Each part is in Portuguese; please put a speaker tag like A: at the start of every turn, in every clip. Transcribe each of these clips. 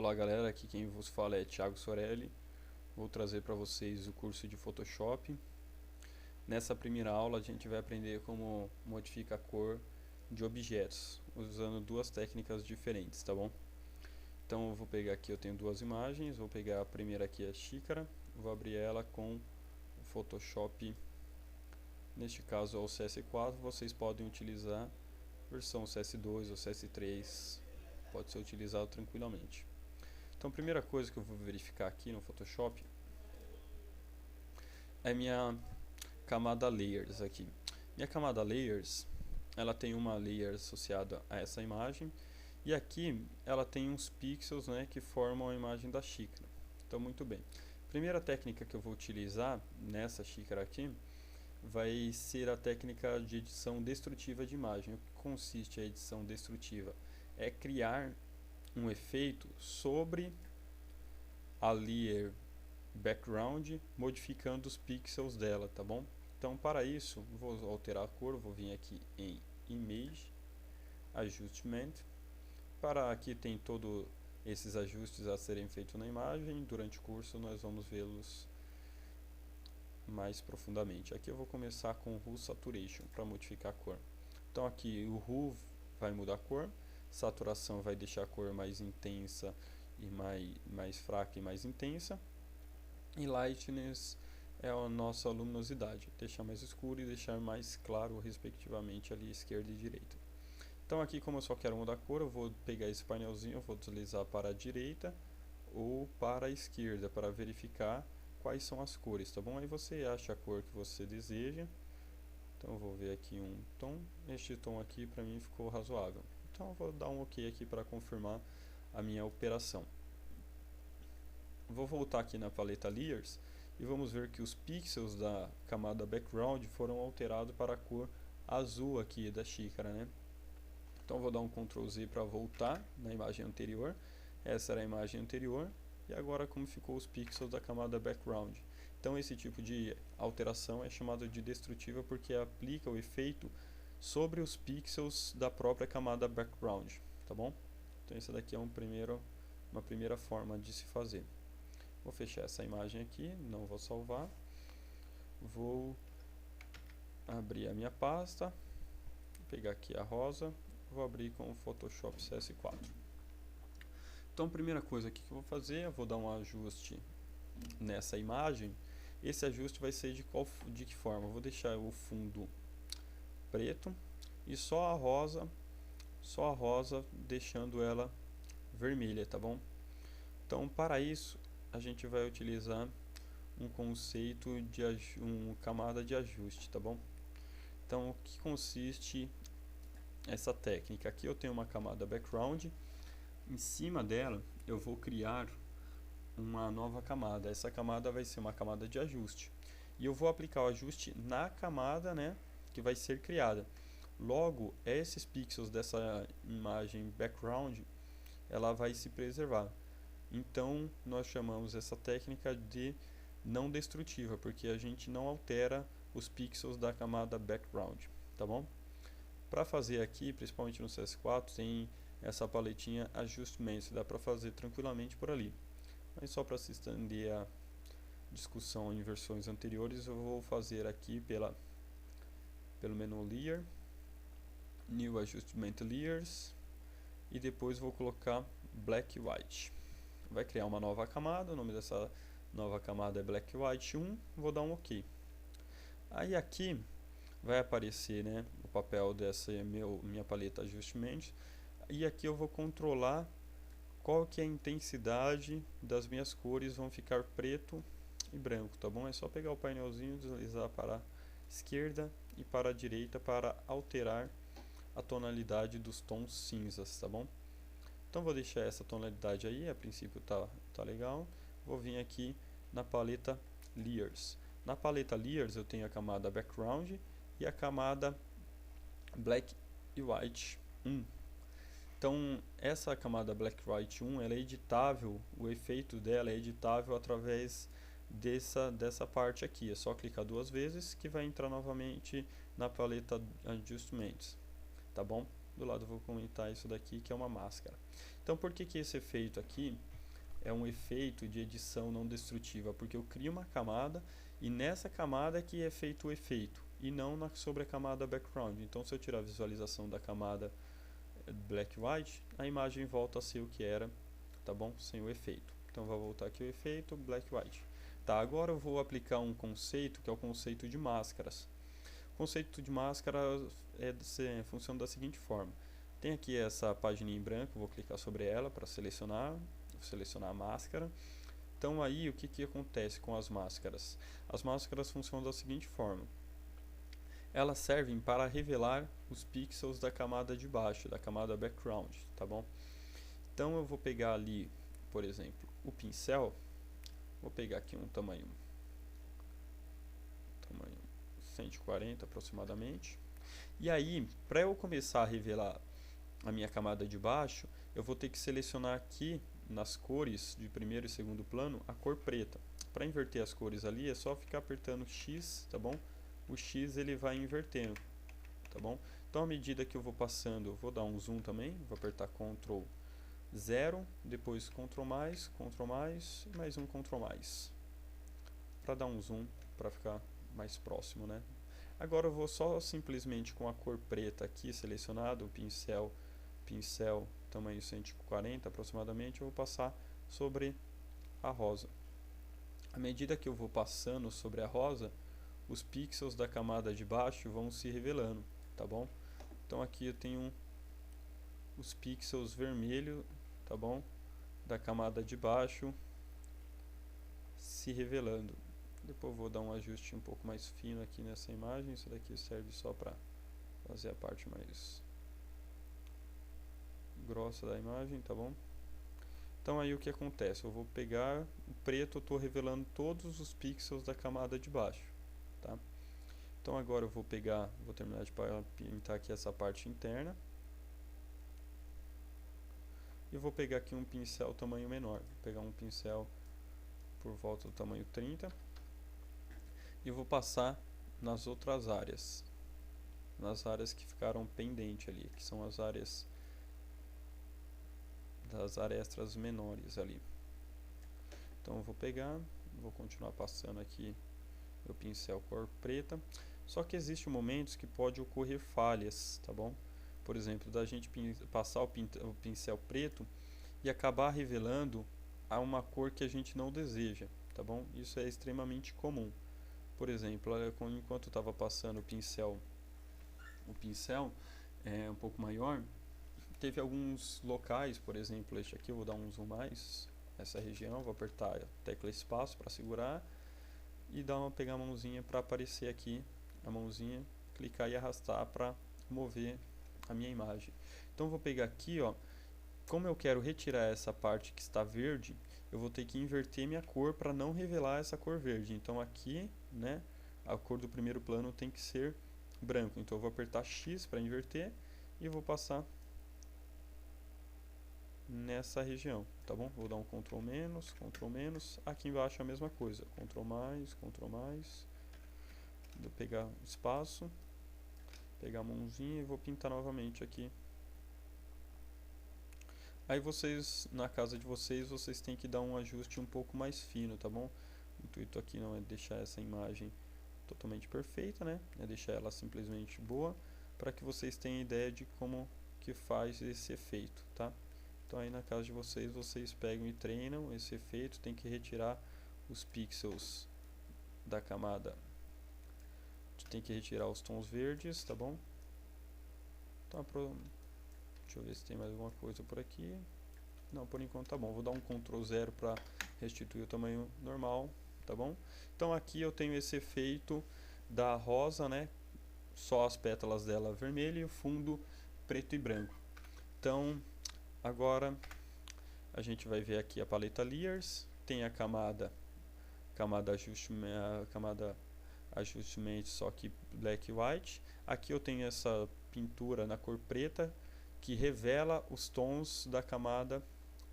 A: Olá galera, aqui quem vos fala é Thiago Sorelli. Vou trazer para vocês o curso de Photoshop. Nessa primeira aula a gente vai aprender como modificar a cor de objetos, usando duas técnicas diferentes, tá bom? Então eu vou pegar aqui, eu tenho duas imagens, vou pegar a primeira aqui, a xícara, vou abrir ela com o Photoshop, neste caso é o CS4, vocês podem utilizar versão CS2 ou CS3, pode ser utilizado tranquilamente. Então a primeira coisa que eu vou verificar aqui no Photoshop é minha camada Layers aqui. Minha camada Layers, ela tem uma layer associada a essa imagem e aqui ela tem uns pixels, né, que formam a imagem da xícara. Então muito bem. Primeira técnica que eu vou utilizar nessa xícara aqui vai ser a técnica de edição destrutiva de imagem. O que consiste a edição destrutiva? É criar um efeito sobre a layer background, modificando os pixels dela, tá bom? Então para isso, vou alterar a cor, vou vir aqui em Image, Adjustment. Para aqui tem todos esses ajustes a serem feitos na imagem, durante o curso nós vamos vê-los mais profundamente. Aqui eu vou começar com o Hue Saturation para modificar a cor. Então aqui o Hue vai mudar a cor, saturação vai deixar a cor mais intensa e mais fraca e mais intensa, e Lightness é a nossa luminosidade, deixar mais escuro e deixar mais claro respectivamente ali esquerda e direita. Então aqui, como eu só quero mudar a cor, eu vou pegar esse painelzinho, eu vou deslizar para a direita ou para a esquerda para verificar quais são as cores, tá bom? Aí você acha a cor que você deseja. Então eu vou ver aqui um tom, este tom aqui para mim ficou razoável. Então eu vou dar um OK aqui para confirmar a minha operação. Vou voltar aqui na paleta Layers e vamos ver que os pixels da camada Background foram alterados para a cor azul aqui da xícara, né? Então vou dar um Ctrl Z para voltar na imagem anterior. Essa era a imagem anterior e agora como ficou os pixels da camada Background. Então esse tipo de alteração é chamado de destrutiva porque aplica o efeito sobre os pixels da própria camada Background, tá bom? Então essa daqui é uma primeira forma de se fazer. Vou fechar essa imagem aqui, não vou salvar. Vou abrir a minha pasta, pegar aqui a rosa, vou abrir com o Photoshop CS4. Então a primeira coisa aqui que eu vou fazer, eu vou dar um ajuste nessa imagem. Esse ajuste vai ser de que forma? Eu vou deixar o fundo preto e só a rosa deixando ela vermelha, tá bom? Então para isso a gente vai utilizar um conceito de camada de ajuste, tá bom? Então o que consiste essa técnica? Aqui eu tenho uma camada background, em cima dela eu vou criar uma nova camada. Essa camada vai ser uma camada de ajuste e eu vou aplicar o ajuste na camada, né, que vai ser criada. Logo, esses pixels dessa imagem background ela vai se preservar. Então nós chamamos essa técnica de não destrutiva, porque a gente não altera os pixels da camada background, tá bom? Para fazer aqui, principalmente no CS4, tem essa paletinha Adjustments, dá para fazer tranquilamente por ali. Mas só para se estender a discussão em versões anteriores, eu vou fazer aqui pelo menu Layer, New Adjustment Layers, e depois vou colocar Black White. Vai criar uma nova camada, o nome dessa nova camada é Black White 1, vou dar um OK. Aí aqui vai aparecer, né, o papel dessa minha paleta Adjustments, e aqui eu vou controlar qual que é a intensidade das minhas cores, vão ficar preto e branco, tá bom? É só pegar o painelzinho, deslizar para a esquerda e para a direita para alterar a tonalidade dos tons cinzas, tá bom? Então vou deixar essa tonalidade aí, a princípio tá legal. Vou vir aqui na paleta Layers. Na paleta Layers eu tenho a camada Background e a camada Black e White 1. Então essa camada Black White 1 ela é editável, o efeito dela é editável através dessa parte aqui. É só clicar duas vezes que vai entrar novamente na paleta Adjustments, tá bom? Do lado eu vou comentar isso daqui que é uma máscara. Então por que esse efeito aqui é um efeito de edição não destrutiva, porque eu crio uma camada e nessa camada é que é feito o efeito, e não sobre a camada background. Então, se eu tirar a visualização da camada black white, a imagem volta a ser o que era, tá bom? Sem o efeito. Então, vou voltar aqui o efeito black white. Tá, agora eu vou aplicar um conceito que é o conceito de máscaras. O conceito de máscara funciona da seguinte forma. Tem aqui essa página em branco, vou clicar sobre ela para selecionar a máscara. Então aí o que acontece com as máscaras? As máscaras funcionam da seguinte forma. Elas servem para revelar os pixels da camada de baixo, da camada background, tá bom? Então eu vou pegar ali, por exemplo, o pincel, vou pegar aqui um tamanho 140 aproximadamente. E aí, para eu começar a revelar a minha camada de baixo, eu vou ter que selecionar aqui nas cores de primeiro e segundo plano a cor preta. Para inverter as cores ali é só ficar apertando X, tá bom? O X ele vai invertendo, tá bom? Então à medida que eu vou passando, eu vou dar um zoom também, vou apertar Ctrl 0, depois Ctrl mais e mais um Ctrl mais, para dar um zoom, para ficar mais próximo, né? Agora eu vou só simplesmente com a cor preta aqui selecionado, o pincel tamanho 140 aproximadamente, eu vou passar sobre a rosa. À medida que eu vou passando sobre a rosa, os pixels da camada de baixo vão se revelando, tá bom? Então aqui eu tenho os pixels vermelhos, tá bom? Da camada de baixo se revelando. Depois eu vou dar um ajuste um pouco mais fino aqui nessa imagem. Isso daqui serve só para fazer a parte mais grossa da imagem, tá bom? Então aí o que acontece? Eu vou pegar o preto, eu estou revelando todos os pixels da camada de baixo, tá? Então agora eu vou terminar de pintar aqui essa parte interna. E vou pegar aqui um pincel tamanho menor. Vou pegar um pincel por volta do tamanho 30. E vou passar nas outras áreas. Nas áreas que ficaram pendentes ali, que são as áreas das arestas menores ali. Então eu vou pegar, vou continuar passando aqui o pincel cor preta. Só que existem momentos que pode ocorrer falhas, tá bom? Por exemplo, da gente passar o pincel preto e acabar revelando a uma cor que a gente não deseja, tá bom? Isso é extremamente comum. Por exemplo, enquanto eu estava passando o pincel um pouco maior, teve alguns locais, por exemplo, este aqui, eu vou dar um zoom mais, essa região, vou apertar a tecla espaço para segurar e pegar a mãozinha para aparecer aqui, a mãozinha, clicar e arrastar para mover a minha imagem. Então vou pegar aqui, ó, como eu quero retirar essa parte que está verde, eu vou ter que inverter minha cor para não revelar essa cor verde. Então aqui, né, a cor do primeiro plano tem que ser branco. Então eu vou apertar X para inverter e vou passar nessa região, tá bom? Vou dar um Ctrl menos, aqui embaixo a mesma coisa, Ctrl mais, vou pegar espaço, pegar a mãozinha e vou pintar novamente aqui. Aí vocês, na casa de vocês têm que dar um ajuste um pouco mais fino, tá bom? O intuito aqui não é deixar essa imagem totalmente perfeita, né? É deixar ela simplesmente boa, para que vocês tenham ideia de como que faz esse efeito, tá? Então aí na casa de vocês pegam e treinam esse efeito, tem que retirar os pixels da camada, tem que retirar os tons verdes, tá bom? Então, deixa eu ver se tem mais alguma coisa por aqui. Não, por enquanto tá bom. Vou dar um Ctrl 0 para restituir o tamanho normal, tá bom? Então aqui eu tenho esse efeito da rosa, né? Só as pétalas dela vermelho e o fundo preto e branco. Então agora a gente vai ver aqui a paleta Layers, tem a camada ajustamento, só que black e white. Aqui eu tenho essa pintura na cor preta que revela os tons da camada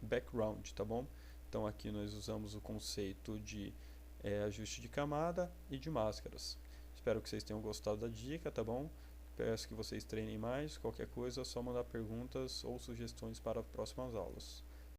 A: background, tá bom? Então aqui nós usamos o conceito de ajuste de camada e de máscaras. Espero que vocês tenham gostado da dica, tá bom? Peço que vocês treinem mais. Qualquer coisa é só mandar perguntas ou sugestões para próximas aulas.